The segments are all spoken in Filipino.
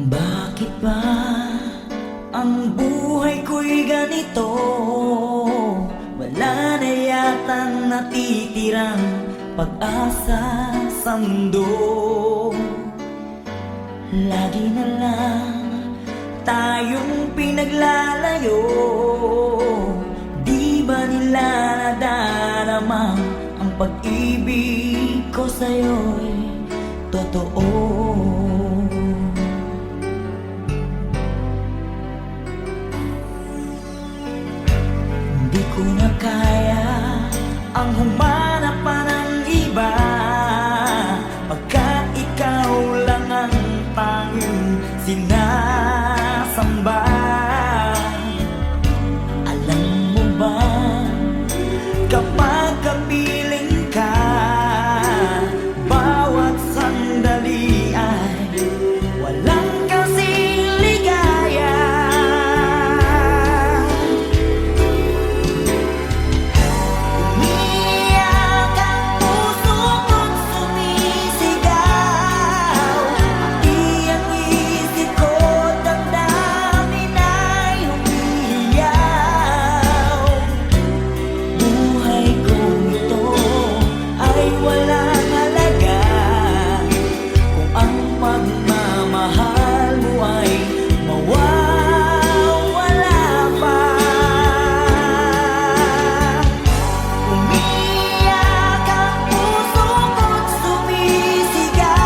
Bakit ba ang buhay ko'y ganito? Wala na yatang natitirang pag-asa sa mundo. Lagi na lang tayong pinaglalayo. Di ba nila nadarama ang pag-ibig ko sa'yo'y totoo? Di ko na kaya ang humanap pa ng iba, pagkat ikaw lang ang tanging sinasamba. Alam mo ba, kapag kapiling ka, bawat sandali ay walang kasing ligaya. Umiyak ang puso ko't sumisigaw, pati ang isip ko damdamin ay umiiyaw. Buhay kong ito ay walang halaga kung ang pagmamahal mo ay mawawala pa. Umiyak ang puso ko't sumisigaw,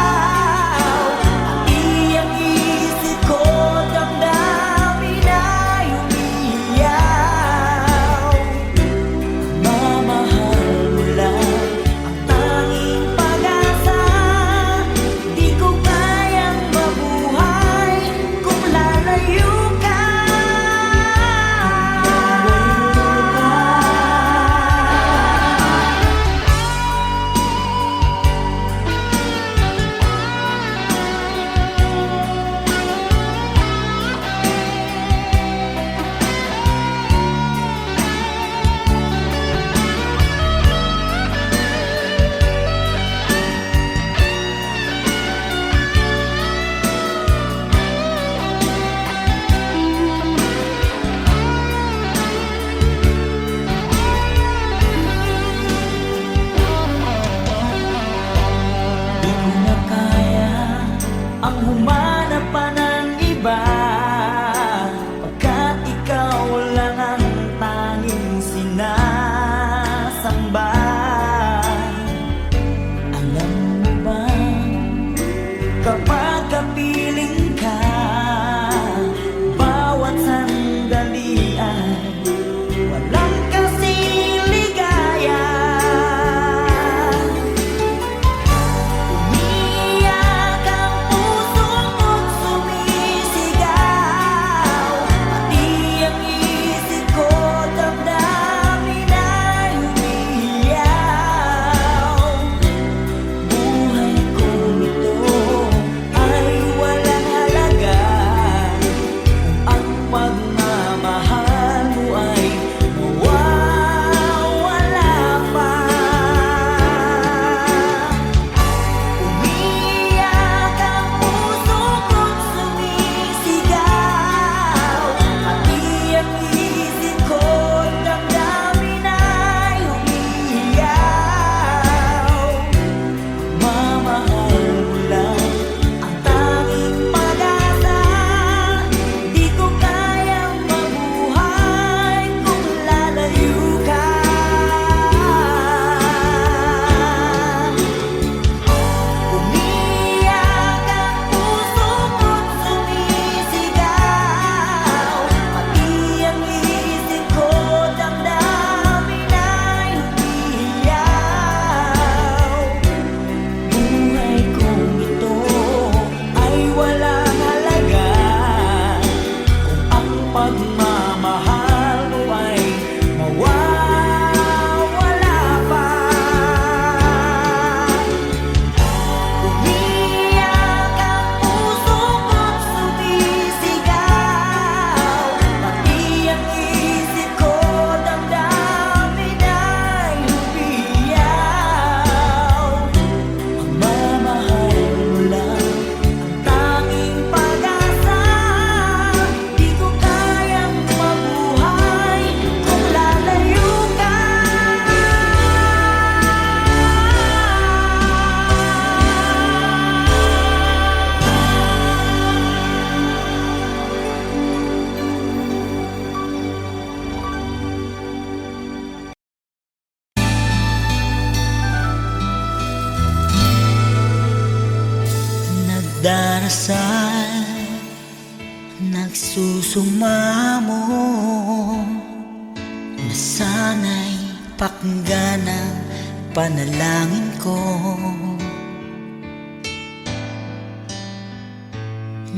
pati ang isip ko damdamin ay umiiyaw. Mamahal mo lang ang tanging pag-asa. Di ko kayang mabuhay kung lalayo ka. Di ko na kaya ang humanap pa ng iba, pagkat ikaw lang ang tanging sinasamba. Alam mo ba, kapag kapiling ka, bawat sandali ay walang kasing ligaya. Umiyak ang puso ko't sumisigaw, darasal, nagsusumamo na sana'y pakinggan ang panalangin ko.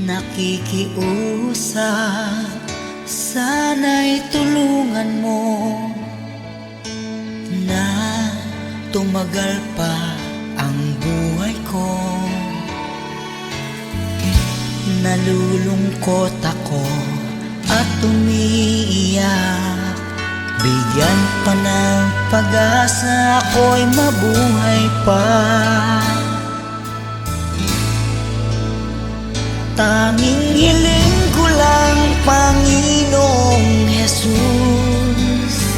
Nakikiusap, sana'y tulungan mo na tumagal pa ang buhay ko. Nalulungkot ako at umiiyak, bigyan pa ng pag-asa, ako'y mabuhay pa. Tanging hiling ko lang, Panginoong Jesus,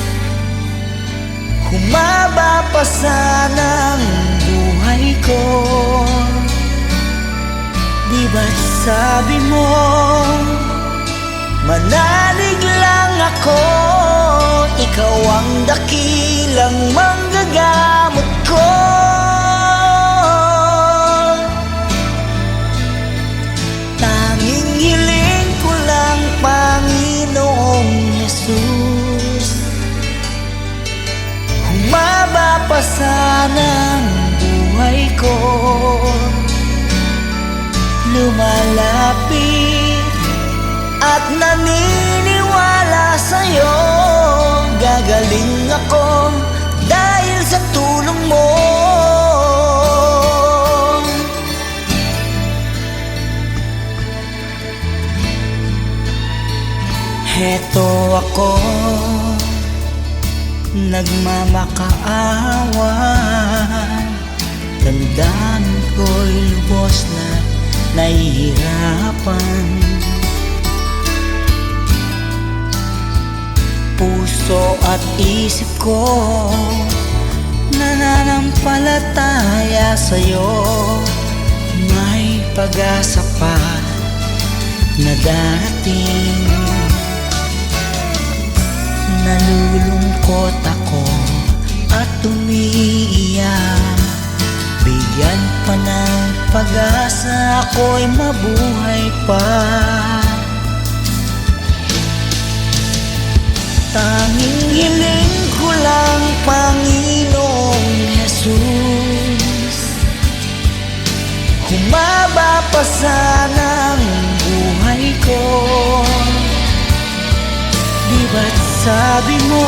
humaba pa sana ang buhay ko. Di ba't sabi mo, manalig lang ako, ikaw ang dakilang manggagamot ko. Tanging hiling ko lang, Panginoong Jesus, humaba pa sana ang buhay ko. Lumalapit at naniniwala sa'yo, gagaling ako dahil sa tulong mo. Heto ako, nagmamakaawa, damdamin ko'y lubos na nahihirapan. Puso at isip ko nananampalataya sa'yo, may pag-asa pa na darating. Nalulungkot ako at umiiyak, bigyan pa ng pag-asa, ako'y mabuhay pa. Tanging hiling ko lang, Panginoong Jesus, humaba pa sana ang buhay ko. Di ba't sabi mo,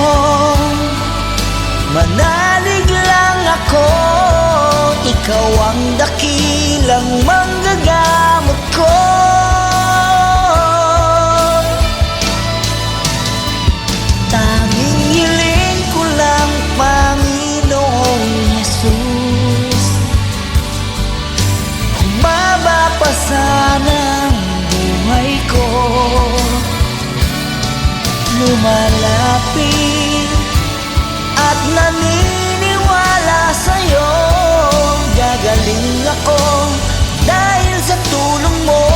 manalig lang ako, ikaw ang dakilang manggagamot ko. Tanging hiling ko lang, Panginoong Jesus, humaba pa sana ang buhay ko. Lumalapit at naniniwala sa'yo, gagaling ako dahil sa tulong mo.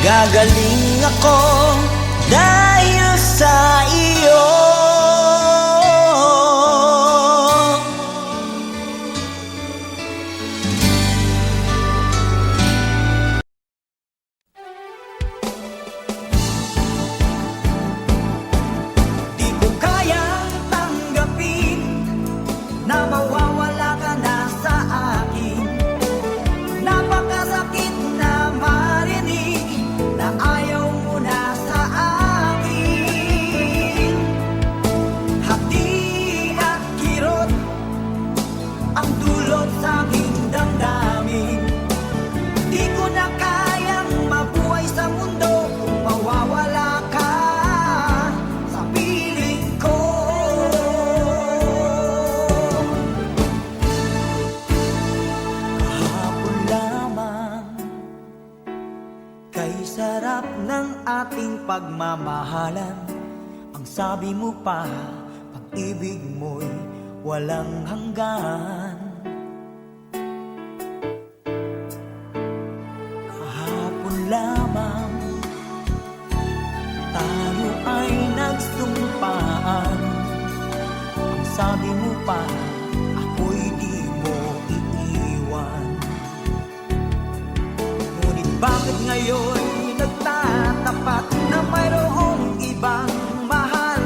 Gagaling ako dahil sa iyo. Di ko kayang tanggapin na mawawala ka na sa akin. Napakasakit na marinig na ayaw mo na sa akin. Hati at kirot ang dulot sa aking damdamin. Di ko na kayang mabuhay sa mundo kung mawawala ka sa piling ko. Kahapon lamang, kay sarap ng ating pagmamahalan. Ang sabi mo pa, pag-ibig mo'y walang hanggan. Kahapon lamang, tayo ay nagsumpaan. Ang sabi mo pa, ako'y di mo iiwan. Bakit ngayon nagtatapat na mayroong ibang mahal?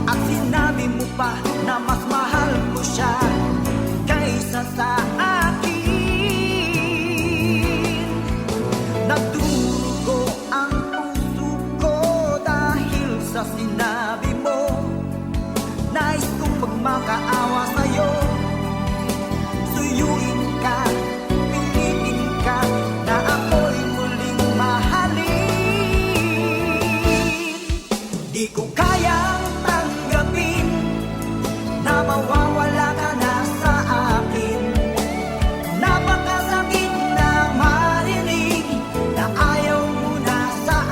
At sinabi mo pa na mas mahal mo siya kaysa sa akin. Nagdurugo ang puso ko dahil sa sinabi mo. Nais kong magmakaawa sa'yo, suyuin ka, pilitin ka, na ako'y muling mahalin. Di ko kayang tanggapin na mawawala ka na sa akin. Napakasakit na marinig na ayaw mo na sa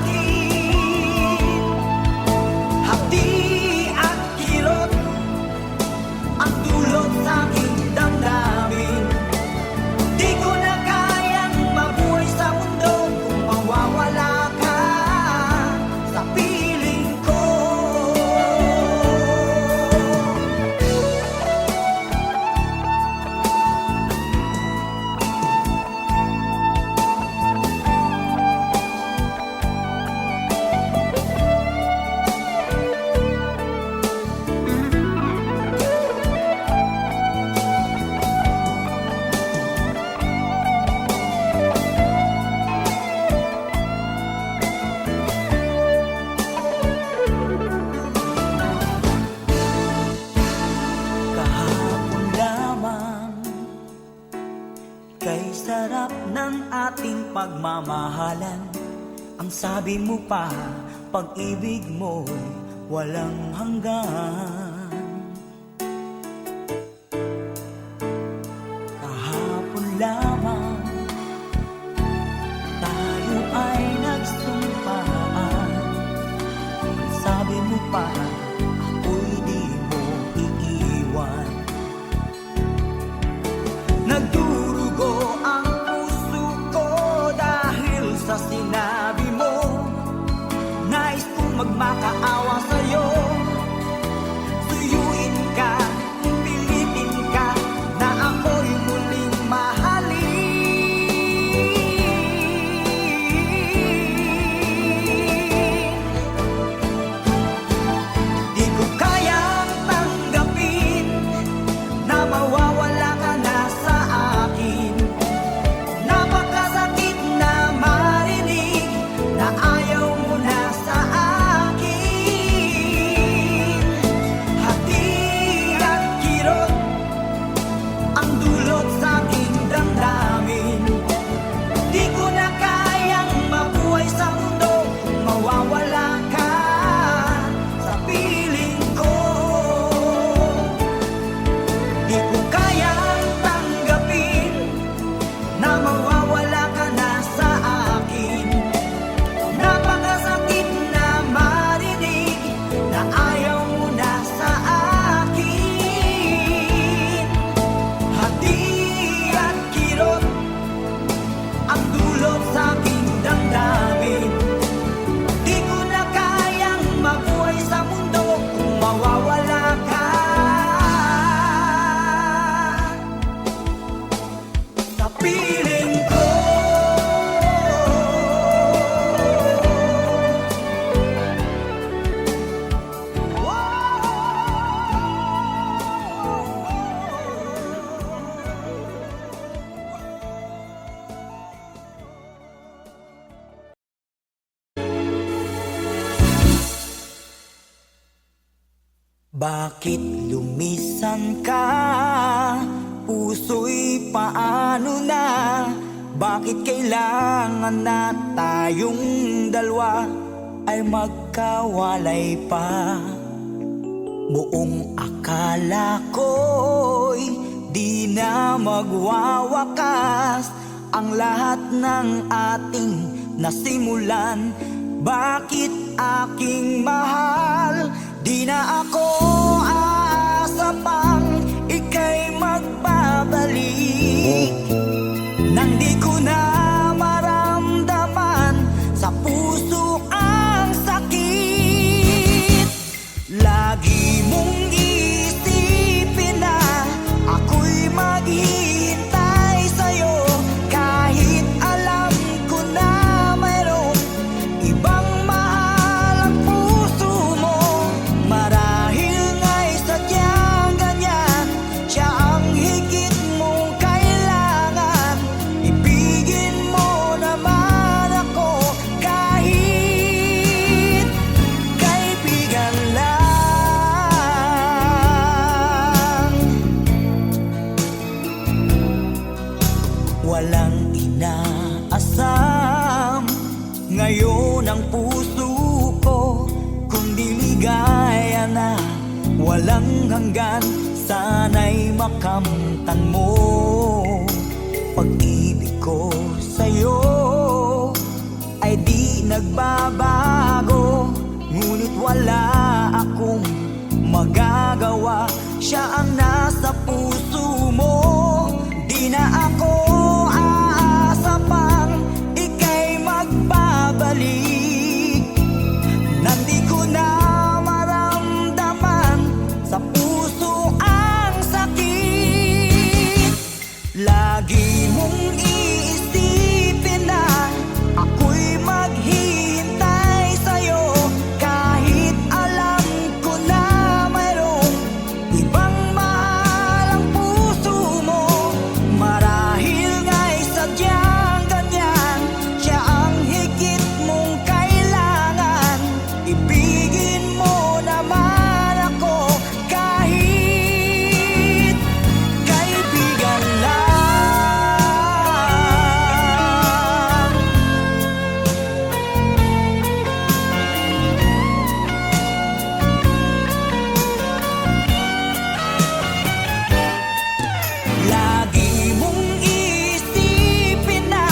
akin. Hapdi at kirot ang dulot sa aking damdamin. Di ko na kayang mabuhay sa mundo kung mawawala ka sa piling ko. Kahapon lamang, kay sarap ng ating pagmamahalan. Ang sabi mo pa, pag-ibig mo'y walang hanggan. Kahapon lamang, tayo ay nagsumpaan. Ang sabi mo pa, ako'y di mo iiwan. Nagdurugo ang puso ko dahil sa sinabi mo. Nais kong magmakaawa sa'yo, suyuin ka, pilitin ka, na ako'y muling mahalin. Di ko kayang tanggapin na mawawala ka na sa akin. Napakasakit na marinig na ayaw mo na sa akin. Hati at kirot ang dulot sa aking damdamin. Di ko na kayang mabuhay sa mundo kung mawawala ka sa piling ko. Di ko kayang tanggapin na mawawala ka na sa akin. Napakasakit na marinig na ayaw mo na sa akin. Hati at kirot ang dulot sa aking damdamin. Di ko na kayang mabuhay sa mundo kung mawawala ka sa piling ko. Bakit lumisan ka? Puso'y paano na? Bakit kailangan na tayong dalawa ay magkawalay pa? Buong akala ko'y di na magwawakas ang lahat ng ating nasimulan. Bakit aking mahal? Di na ako aasa pang ika'y magbabalik. Nang di ko na maramdaman sa puso ang sakit. Lagi mong isipin na ako'y maghihintay sa'yo kahit alam walang inaasam. Ngayon ang puso ko kundi ligaya na walang hanggan. Sana'y makamtan mo pag-ibig ko sa'yo ay di nagbabago. Ngunit wala akong magagawa, siya ang nasa puso mo. Di na ako aasa pang ika'y magbabalik. Nandi ko na maramdaman sa puso ang sakit. Lagi mong iisipin na ako'y maghihintay sa'yo, kahit alam ko na mayroong ibang mahal ang puso mo. Marahil nga'y sadyang ganyan, siya ang higit mong kailangan. Ibigin mo naman ako kahit kaibigan lang. Lagi mong iisipin na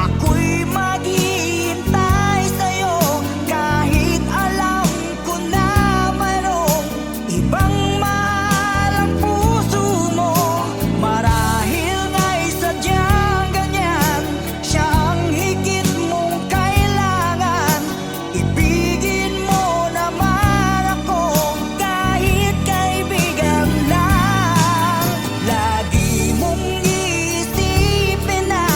ako'y maghihintay sa'yo, kahit alam ko na mayroong ibang mahal ang puso mo. Marahil nga'y sadyang ganyan, siya ang higit mong kailangan. Ibigin mo naman ako kahit kaibigan lang. Lagi mong iisipin na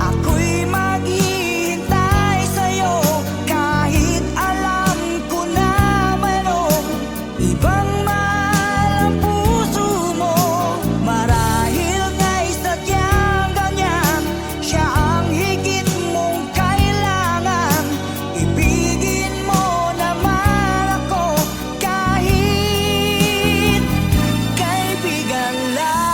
ako'y maghihintay sa'yo, kahit alam ko na mayroong ibang mahal ang puso mo. Marahil nga'y sadyang ganyan, siya ang higit mong kailangan. Ibigin mo naman ako kahit kaibigan lang.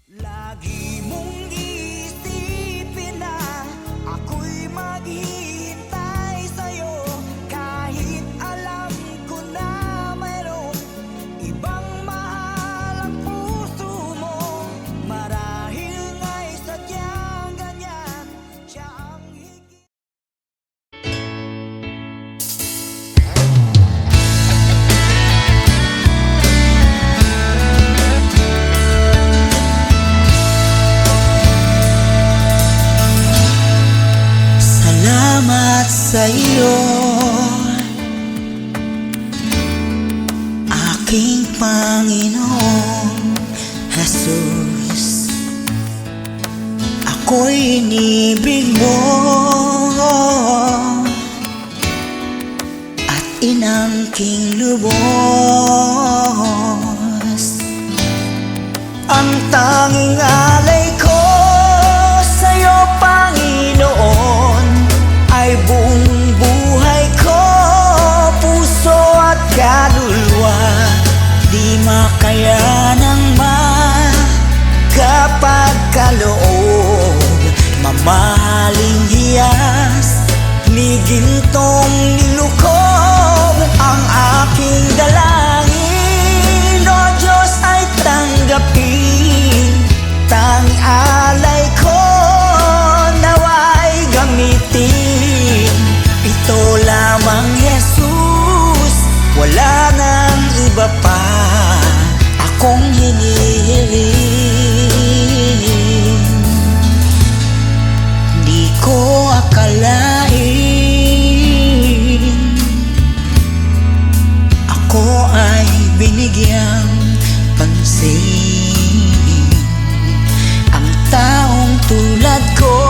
Lagi mong iisipin na ako'y maghihintay sa'yo, kahit alam ko na mayroong ibang mahal ang puso mo. Marahil nga'y sadyang ganyan, siya ang higit. Salamat sa iyo, aking Panginoong Jesus. Ako'y inibig mo at inangking lubos. Ang tanging alay ko sa'yo, Panginoon, ay buong buhay ko, puso at kaluluwa. Di makayanang magkapagkaloob, mamahaling hiyas ni gintong nilukob. Ang aking dalangin, O Diyos, ay tanggapin. Tanging alay ko nawa'y gamitin. Ito lamang, Jesus, wala nang iba pa akong hinihiling. Di ko akalain ako ay binigyang pansin. Ang taong tulad ko'y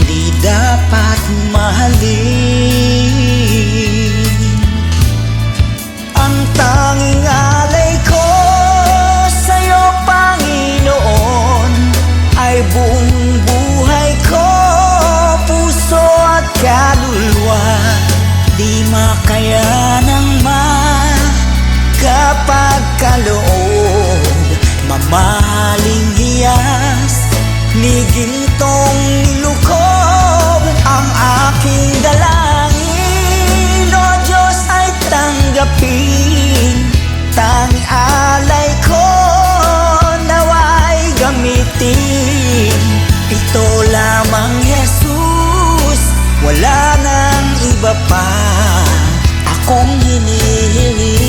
di dapat mahalin. kapag kaloob, mamahaling hiyas ni gintong nilukob ang aking dalangin. O Diyos ay tanggapin, tanging alay ko naway gamitin. Ito lamang Jesus, wala nang iba pa akong hinihiling.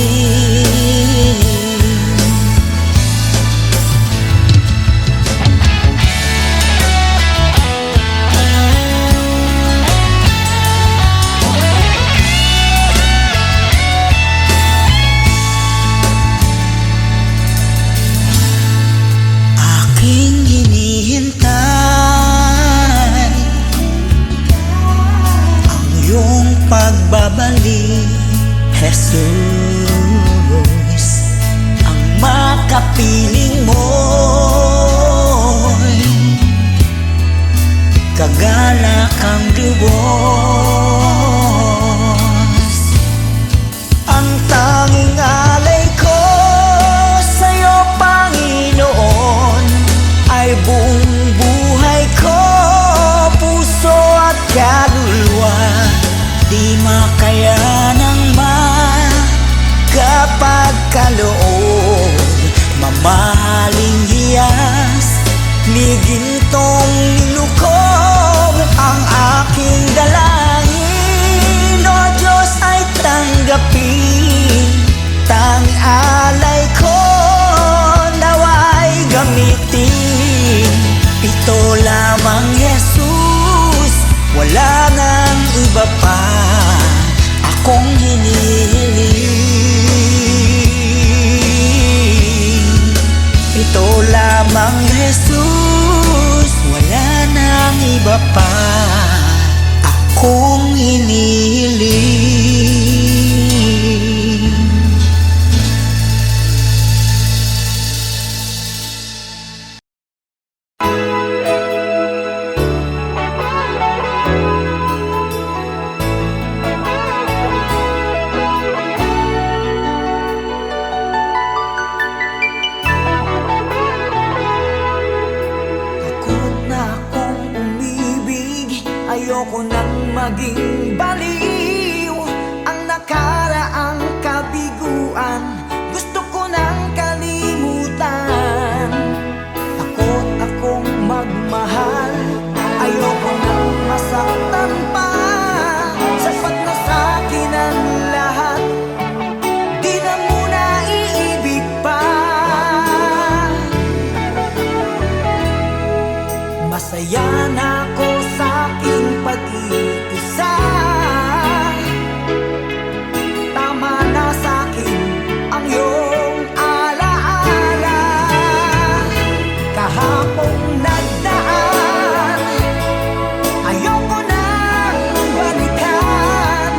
Aking hinihintay ang iyong pagbabalik, Jesus. Ang makapiling mo'y kagalakang lubos. Ang tanging alay ko sa'yo, Panginoon, ay buong buhay ko, puso at kaluluwa. Di makayanang kapag kaloob, mamahaling hiyas ni gintong nilukob ang aking dalangin. O Diyos ay tanggapin, tanging alay ko naway gamitin. Ito lamang Jesus, wala nang iba pa akong hinihiling. Ito lamang Jesus, wala nang iba pa akong hinihiling. Ayoko nang maging baliw, ang nakaraang kabiguan gusto ko nang kalimutan. Takot akong magmahal, ayoko nang masaktan pa. Sapat na sa'kin ang lahat, di na muna iibig pa. Masaya na ako sa aking pag-iisa, tama na sa'kin ang iyong alaala. Kahapong nagdaan, ayoko nang balikan.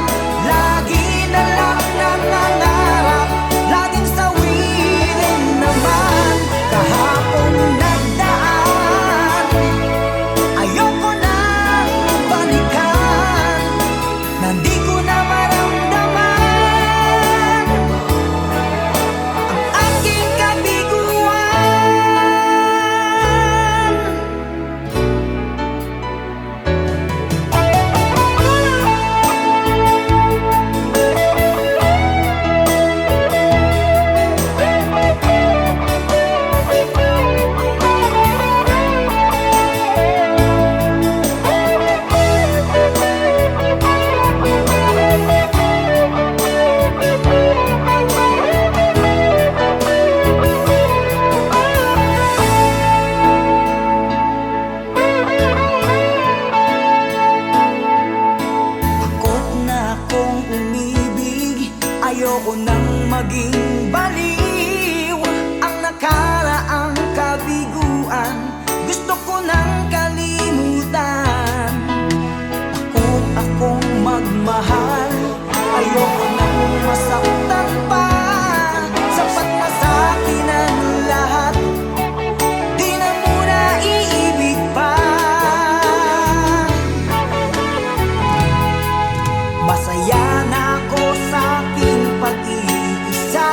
Lagi na lang nangangarap, laging sawirin naman. Kahapong nagdaan, ayoko nang balikan, na di ko na maramdaman ang aking kabiguan. Takot na akong umibig, ayoko nang maging baliw, ang nakaraang kabiguan gusto ko nang kalimutan. Takot akong magmahal, ayoko nang masaktan pa. Sapat na sa'kin ang lahat, di na muna iibig pa. Masaya na ako sa aking pag-iisa,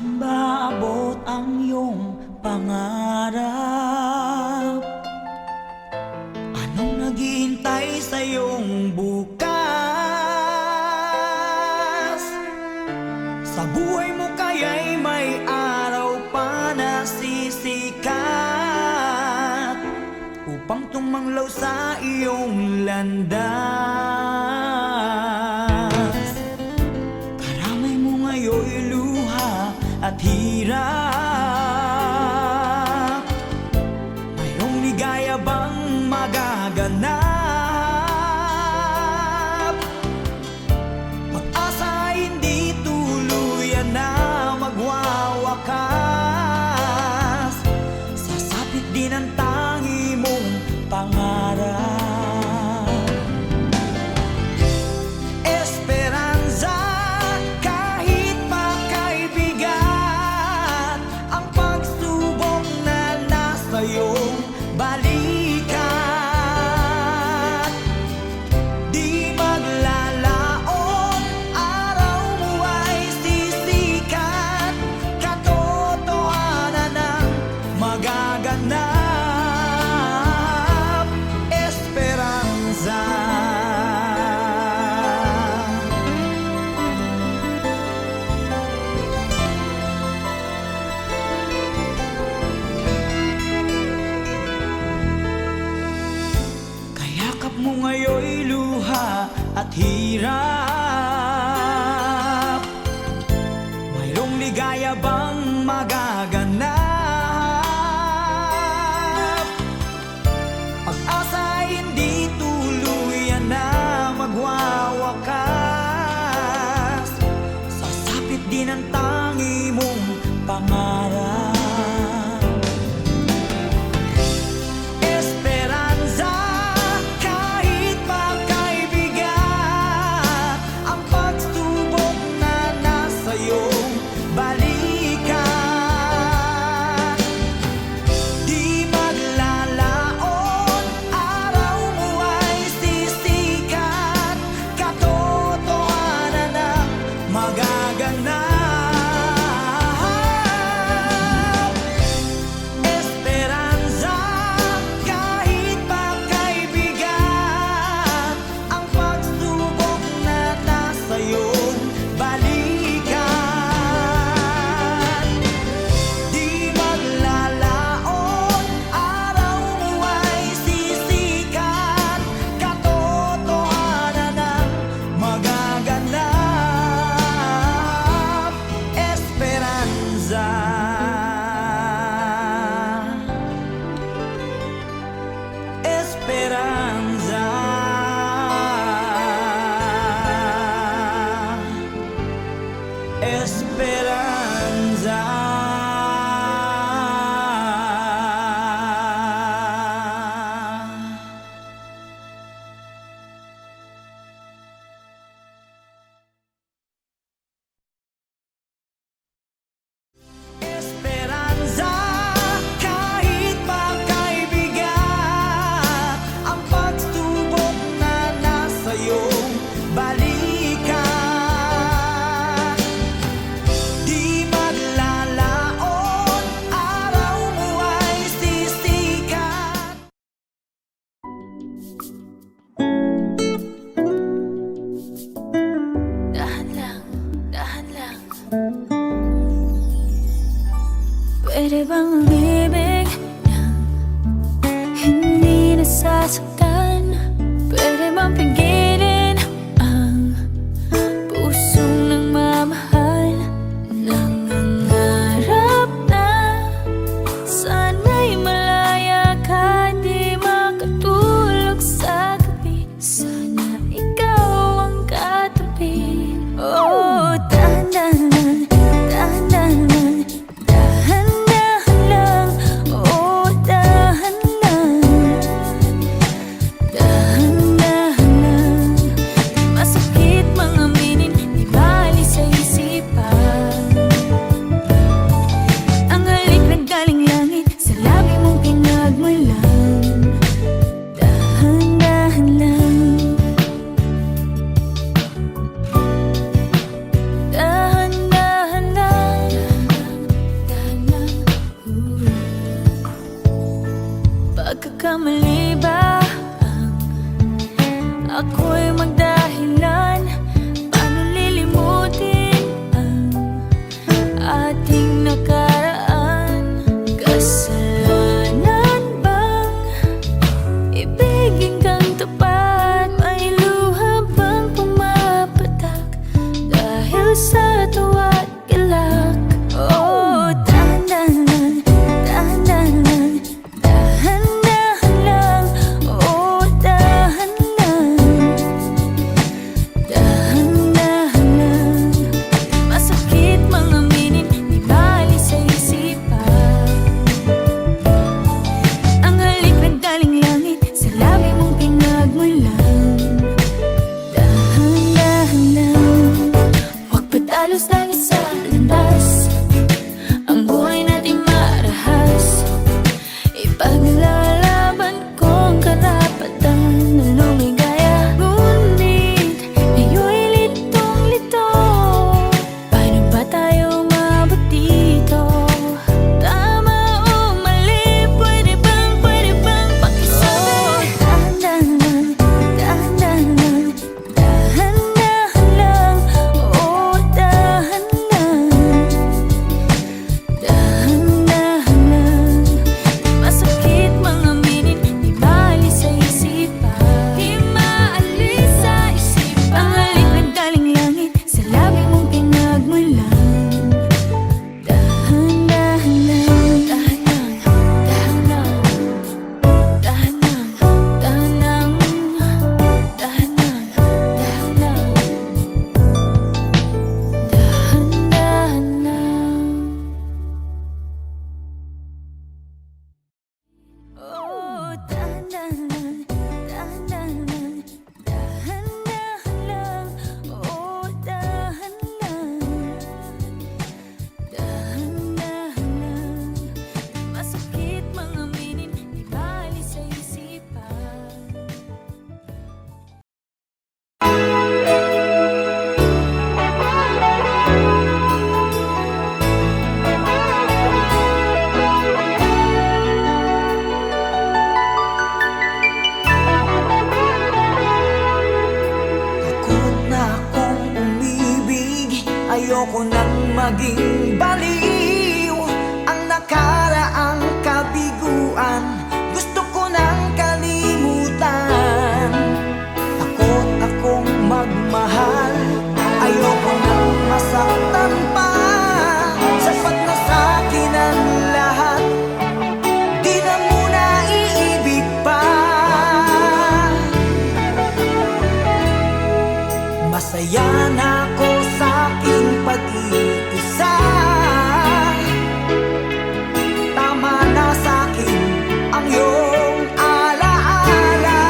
Saan ba abot ang iyong pangarap? Anong naghihintay sa iyong bukas? Sa buhay mo kaya'y may araw pa na sisikat upang tumanglaw sa iyong landas. Karamay mo ngayon'y luha at hirap. Mayroong ligaya bang magaganap? Pag-asa hindi tuluyan na magwawakas. Sasapit din ang tangi mong pangarap. Esperanza, kahit pa kaibigan, ang pagsubok na nasa iyong balikat. Di maglalaon, araw mo ay sisikat. Katotohanan ang magaganap. Esperanza. Kayakap mo ngayon'y luha at hirap. Mayroong ligaya bang magaganap? Pag-asa hindi tuluyan na magwawakas. Sasapit din ang tangi mong pangarap. Esperanza, kahit pa kaibigan, ang pagsubok na nasa iyong balikat. Di maglalaon, araw mo ay sisikat. Katotohanan ang magaganap. Esperanza, kahit pa kaibigan, ang pagsubok na nasa iyong balikat. Di maglalaon, araw mo ay sisikat. Katotohanan ang magaganap. Esperanza. Esperanza. Esperanza. Esperanza, kahit pa kaibigan, ang pagsubok na nasa iyong balikat. Di maglalaon, araw mo ay sisikat. Dahan lang, dahan lang. Pwede bang umibig nang hindi nasasaktan? Pwede bang pigilin ang pusong nagmamahal? Nangangarap na sana'y malaya ka, di makatulog sa gabi. Sana ikaw ang katabi. Oh, dahan-dahan, dahan-dahan, dahan-dahan lang. Oh, dahan lang. mali ba ang ako'y magdahilan? Paano lilimutin ang ating nakaraan? Kasalanan bang ibigin kang tapat? May luha bang pumapatak dahil sa tuwa't galak? Oh, dahan-dahan lang, dahan-dahan lang, dahan-dahan lang. Oh, dahan-dahan, dahan-dahan lang. Masakit mga aminin, di bali sa isipan. Ang halik naggaling langit, sa labi mong pinagmulan. Dahan-dahan lang, huwag padalos-dalos sa landas. Ang buhay natin marahas, ipaglalaban kong karapatan na lumigaya. Ngunit ngayo'y litong-lito, paano ba tayo umabot dito? Tama o mali, pwede bang pakisabi? Dahan-dahan lang, dahan-dahan lang, dahan-dahan lang. Oh, dahan-dahan, dahan-dahan lang. Masakit mga aminin, di bali sa isipan. Di maalis sa isipan. Ang halik naggaling langit, sa labi mong pinagmulan. Dahan-dahan lang, dahan-dahan, dahan-dahan, dahan-dahan, dahan-dahan, dahan-dahan, dahan-dahan lang. Oh, dahan-dahan lang, dahan-dahan lang, dahan-dahan lang. Oh, dahan-dahan, dahan-dahan lang. Masakit mga aminin, di bali sa isipan. Takot na akong umibig, ayoko nang maging baliw. Ang nakaraang kabiguan, gusto ko nang kalimutan. Takot akong magmahal, ayoko nang masaktan pa. Sapat na sa'kin ang lahat, di na muna iibig pa. Masaya na ako sa aking pag-iisa. Tama na sa'kin ang iyong alaala.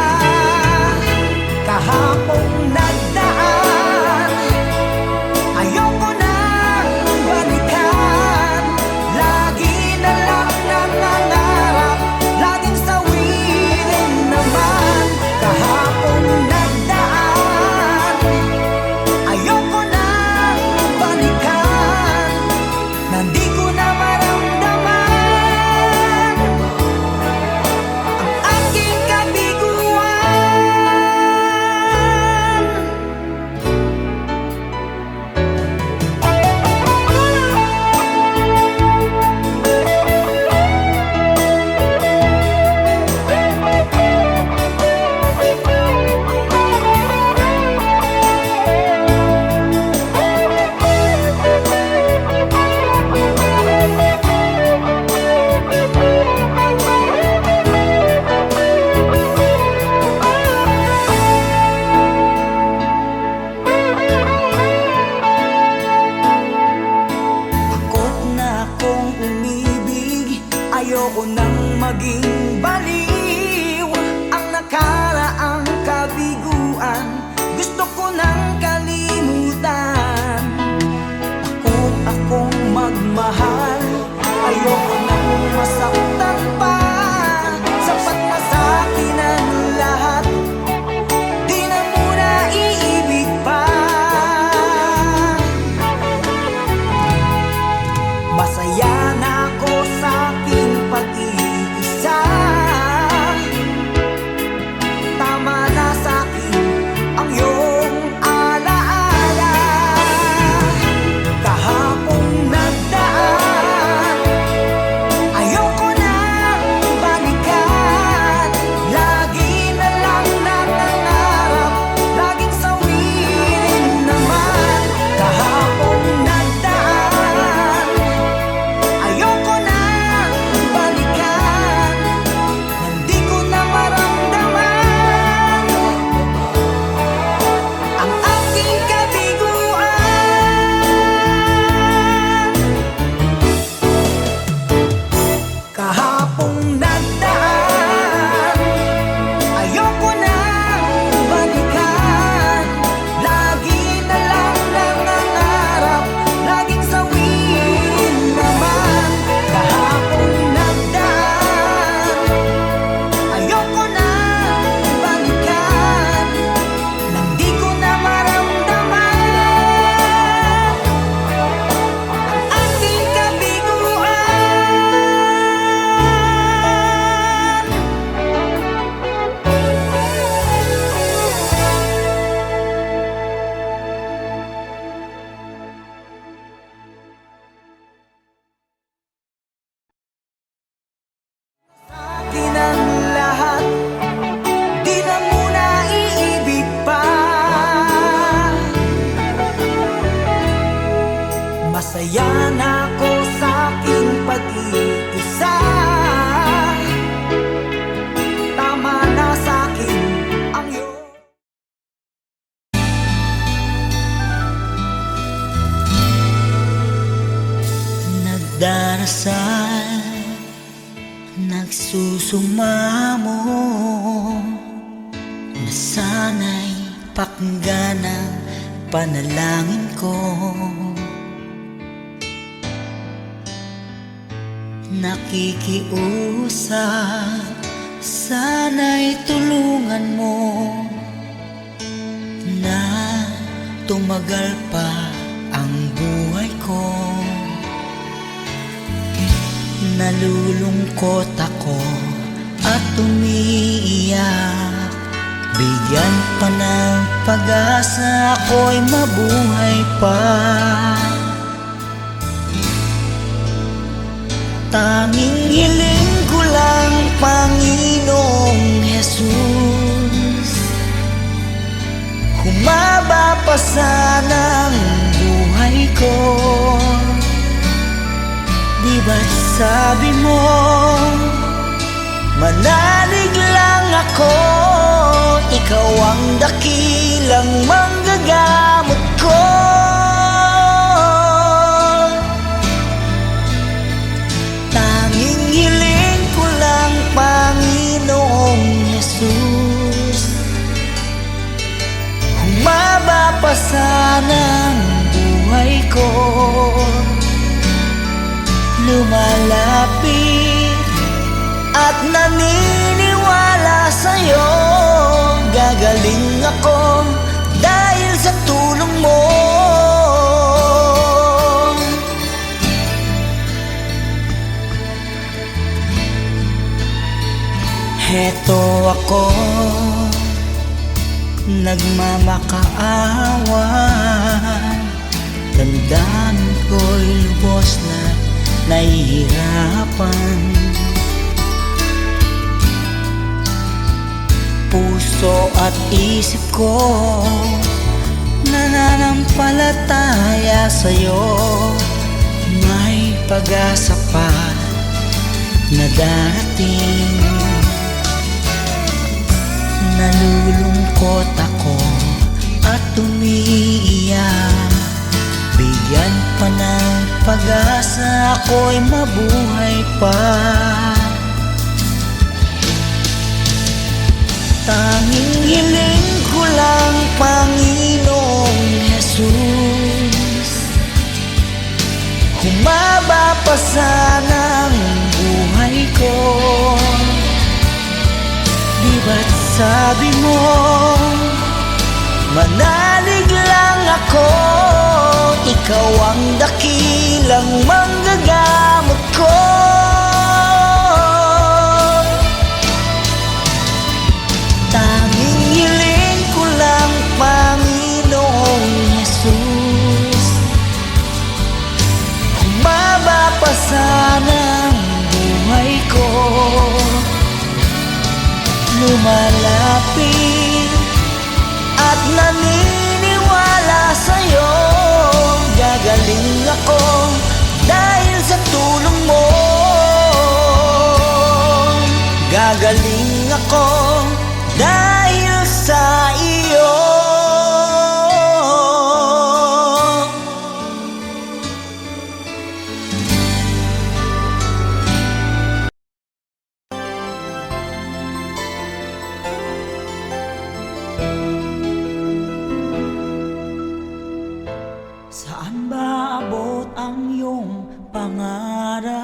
Kahapong nagdaan, ayoko nang balikan. Lagi na lang nangangarap, laging sawirin naman. Kahapong nagdaan, ayoko nang balikan. Nandi ko na maramdaman ang aking kabiguan. Takot na akong umibig, ayoko nang maging baliw. Ang nakaraang kabiguan, gusto ko nang kalimutan. Takot akong magmahal, ayoko nang masaktan pa. Sapat na sa'kin ang lahat, di na muna iibig pa. Masaya na ako sa aking pag-iisa. darasal nagsusumamo na sana'y pakinggan ang panalangin ko. Nakikiusap, sana'y tulungan mo na tumagal pa ang buhay ko. Nalulungkot ako at umiiyak, bigyan pa ng pag-asa, ako'y mabuhay pa. Tanging hiling ko lang, Panginoong Jesus, humaba pa sana ang buhay ko. Di ba't sabi mo, manalig lang ako, ikaw ang dakilang manggagamot ko. Tanging hiling ko lang, Panginoong Jesus, humaba pa sana ang buhay ko. Lumalapit at naniniwala sa'yo, gagaling ako dahil sa tulong mo. Heto ako, nagmamakaawa, damdamin ko'y lubos na nahihirapan. Puso at isip ko nananampalataya sa'yo, may pag-asa pa na darating. Nalulungkot ako at umiiyak, bigyan pa ng pag-asa, ako'y mabuhay pa. Tanging hiling ko lang, Panginoong Jesus, humaba pa sana ang buhay ko. Di ba't sabi mo, manalig lang ako, ikaw ang dakilang manggagamot ko. Tanging hiling ko lang, Panginoong Jesus, humaba pa sana ang buhay ko. Lumalapit at naniniwala sa'yo, gagaling ako dahil sa tulong mo. Gagaling ako dahil sa iyo. Saan ba abot ang iyong pangarap?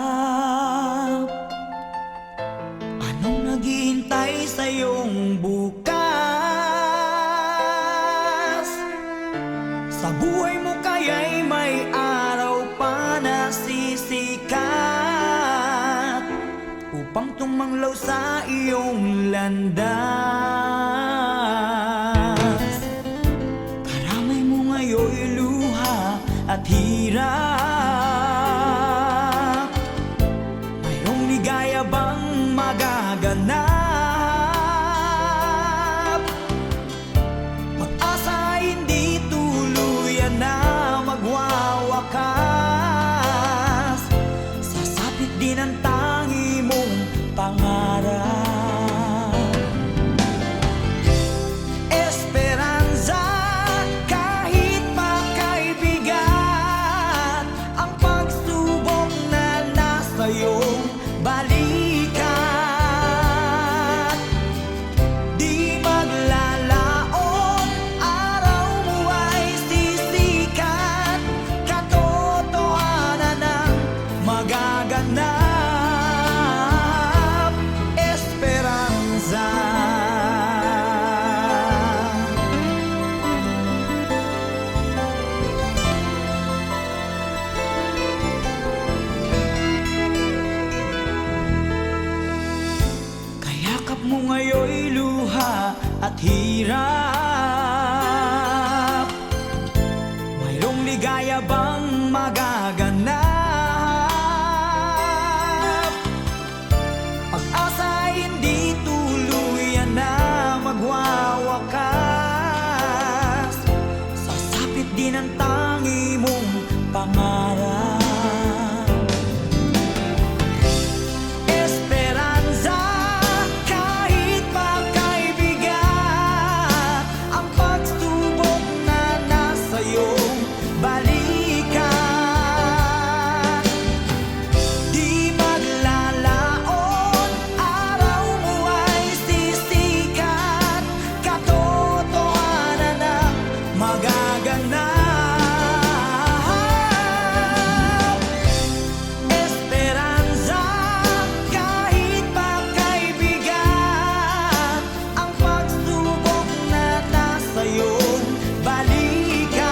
Anong naghihintay sa iyong bukas? Sa buhay mo kaya'y may araw pa na sisikat upang tumanglaw sa iyong landas. Karamay mo ngayon'y luha at hirap, mayroong ligaya bang magaganap? Pag-asa hindi tuluyan na magwawakas, sasapit din ang tangi mong pangarap. balikat. Di maglalaon, araw mo ay sisikat. Katotohanan ang magaganap, Esperanza. Kayakap mo ngayon'y luha at hirap. Mayroong ligaya bang magaganap? Pag-asa ay hindi tuluyan na magwawakas. Sasapit din ang tangi mong pangarap. Esperanza, kahit makaibigan, ang pagsubok na nasa iyong balikan. Di maglalaon, araw mo ay sisikat. Katotohanan ang magaganap. Esperanza, kahit makaibigan, ang pagsubok na nasa iyong balikan.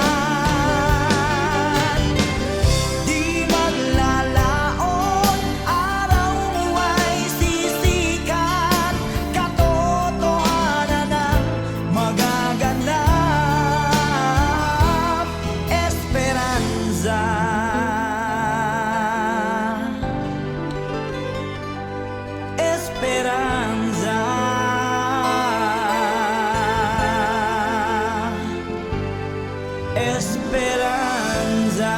Di maglalaon, araw mo ay sisikat. Katotohanan ang magaganap, Esperanza. Esperanza. Esperanza.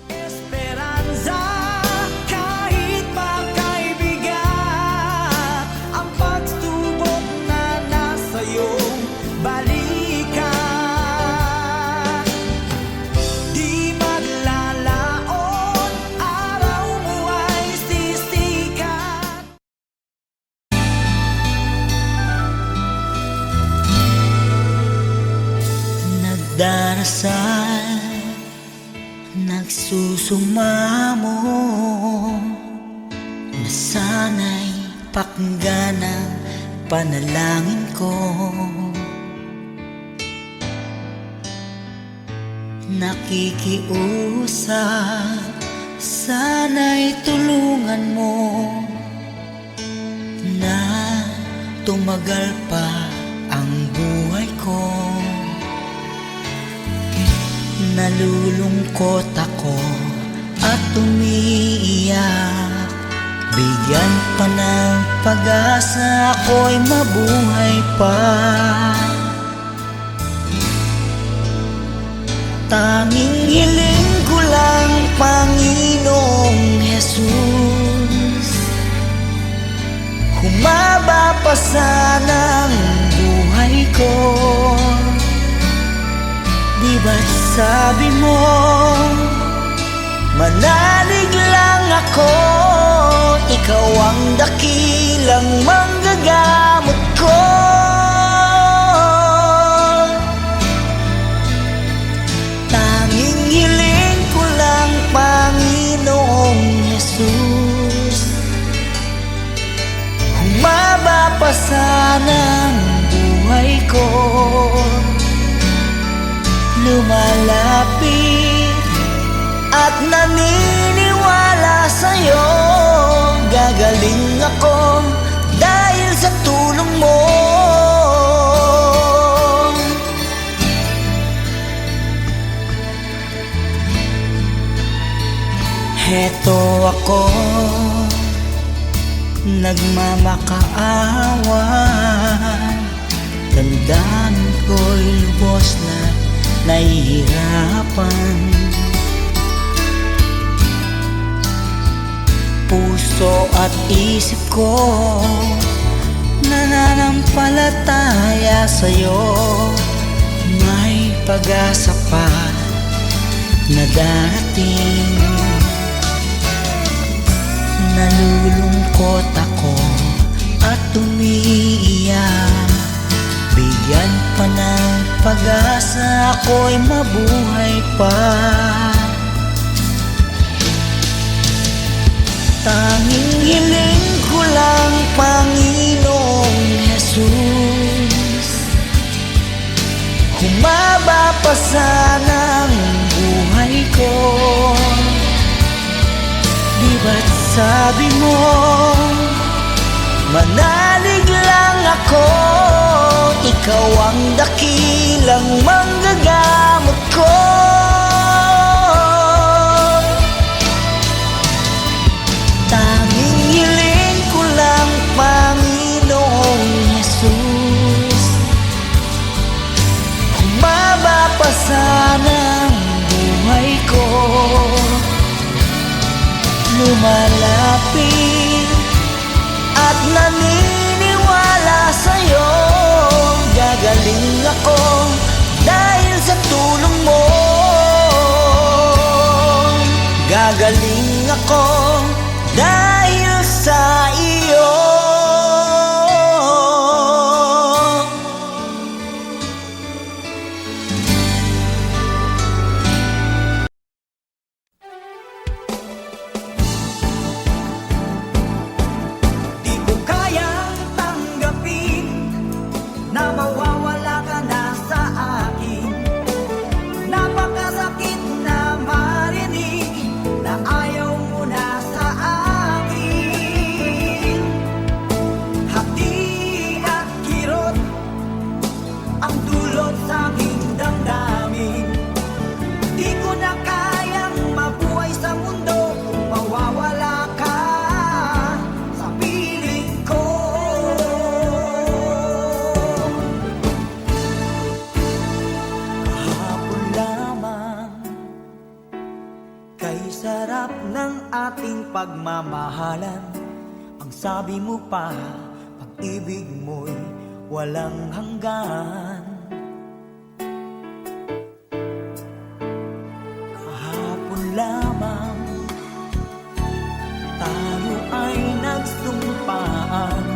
Esperanza, kahit makaibigan, ang pagsubok na nasa iyong balikan. Di maglalaon, araw mo ay sisikat. Nagdarasal, nagsusumamo, na sana'y pakinggan ang panalangin ko. Nakikiusap, sana'y tulungan mo na tumagal pa ang buhay ko. Nalulungkot ako at umiiyak. Bigyan pa ng pag-asa, ako'y mabuhay pa. Tanging hiling ko lang, Panginoong Jesus, humaba pa sana ang buhay ko. Di ba't sabi mo, manalig lang ako, ikaw ang dakilang manggagamot ko. Tanging hiling ko lang, Panginoong Jesus, humaba pa sana ang buhay ko. Lumalapit at naniniwala sa'yo, gagaling ako dahil sa tulong mo. Heto ako, nagmamakaawa, damdamin ko'y lubos na nahihirapan. Puso at isip ko nananampalataya sa'yo. May pag-asa pa na darating. Nalulungkot ako at umiiyak. Bigyan pa ng pag-asa, ako'y mabuhay pa. Tanging hiling ko lang, Panginoong Jesus, humaba pa sana ang buhay ko. Di ba't sabi mo, manalig lang ako, ikaw ang dakilang manggagamot ko. Tanging hiling ko lang, Panginoong Jesus, humaba pa sana ang buhay ko. Lumalapit at naniniwala sa'yo, gagaling ako dahil sa tulong mo. Gagaling ako dahil sa iyo. Di ko kayang tanggapin na mawawala ka na sa akin. Napakasakit na marinig na ayaw mo na sa akin. Hati at kirot ang dulot sa aking damdamin. Di ko na kayang mabuhay sa mundo kung mawawala ka sa piling ko. Kahapon lamang, kay sarap ng ating pagmamahalan. Ang sabi mo pa, pag-ibig mo'y walang hanggan. Kahapon lamang, tayo ay nagsumpaan.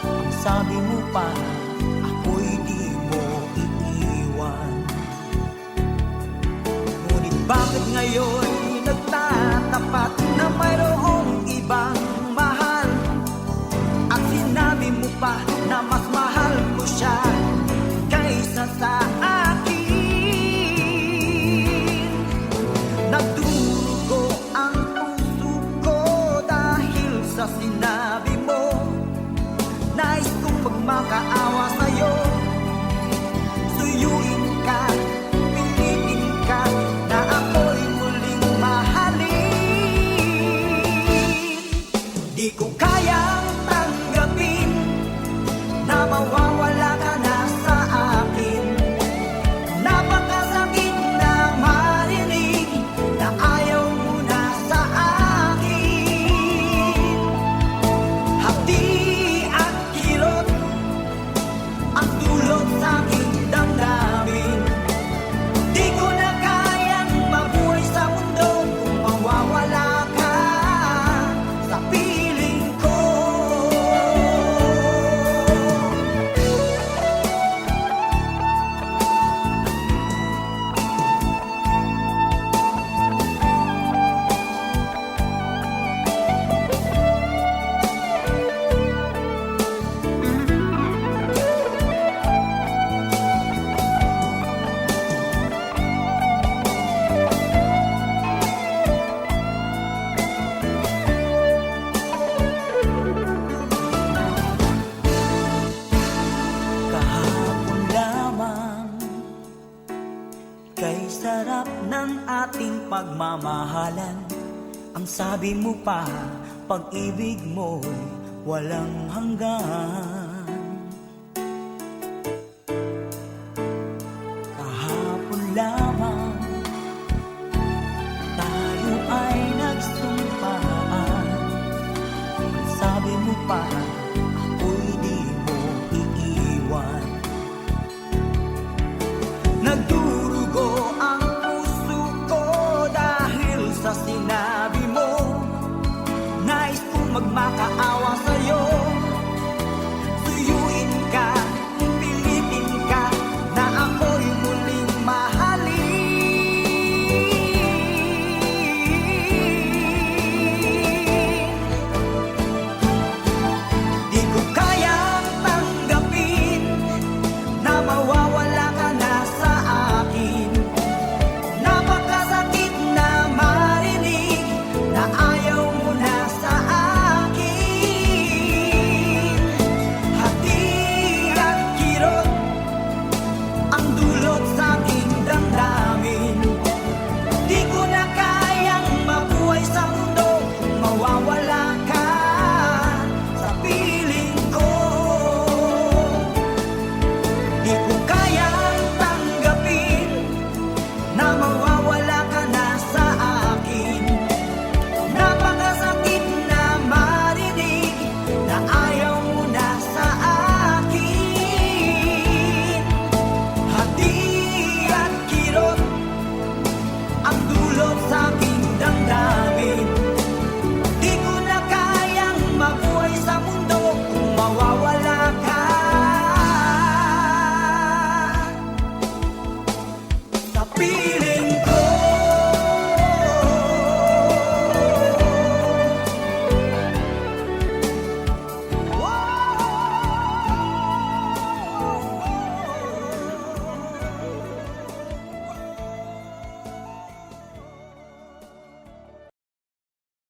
Ang sabi mo pa, ako'y di mo iiwan. Ngunit bakit ngayon nagtatapat na mayroong ibang mahal? At sinabi mo pa na mas mahal mo siya kaysa sa akin. Nagdurugo ang puso ko dahil sa sinabi mo. Nais kong magmakaawa sa'yo, suyuin ka, pilitin ka na ako'y muling mahalin. Di ko kayang tanggapin na mawawala ka na sa akin. Napakasakit na marinig na ayaw mo na sa akin. Hapdi at kirot ang dulot sa aking damdamin. Di ko na kayang mabuhay sa mundo kung mawawala ka sa piling ko. Kahapon lamang, kay sarap ng ating pagmamahalan. Ang sabi mo pa, pag-ibig mo'y walang hanggan. Kahapon lamang, tayo ay nagsumpaan. magmakaawa sa'yo.